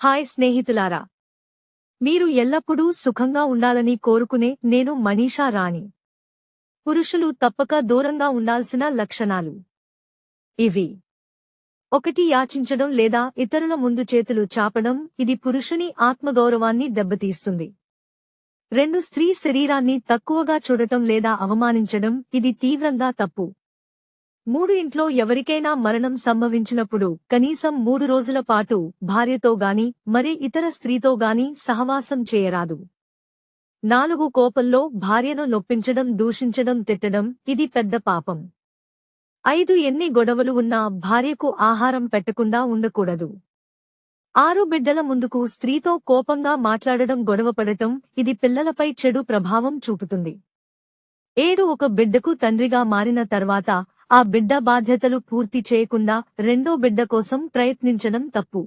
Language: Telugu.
హాయ్ స్నేహితులారా, మీరు ఎల్లప్పుడూ సుఖంగా ఉండాలని కోరుకునే నేను మనీషా రాణి. పురుషులు తప్పక దూరంగా ఉండాల్సిన లక్షణాలు ఇవి. 1. యాచించడం లేదా ఇతరుల ముందు చేతులు చాపడం, ఇది పురుషుని ఆత్మగౌరవాన్ని దెబ్బతీస్తుంది. 2. స్త్రీ శరీరాన్ని తక్కువగా చూడటం లేదా అవమానించడం, ఇది తీవ్రంగా తప్పు. 3. ఇంట్లో ఎవరికైనా మరణం సంభవించినప్పుడు కనీసం 3 రోజుల పాటు భార్యతో గాని మరే ఇతర స్త్రీతో గాని సహవాసం చేయరాదు. 4. కోపంలో భార్యను నొప్పించడం, దూషించడం, తిట్టడం, ఇది పెద్ద పాపం. 5. ఎన్ని గొడవలు ఉన్నా భార్యకు ఆహారం పెట్టకుండా ఉండకూడదు. 6. బిడ్డల ముందుకు స్త్రీతో కోపంగా మాట్లాడడం, గొడవపడటం, ఇది పిల్లలపై చెడు ప్రభావం చూపుతుంది. 7. ఒక బిడ్డకు తండ్రిగా మారిన తర్వాత ఆ బిడ్డ బాధ్యతలు పూర్తి చేయకుండా రెండో బిడ్డ కోసం ప్రయత్నించడం తప్పు.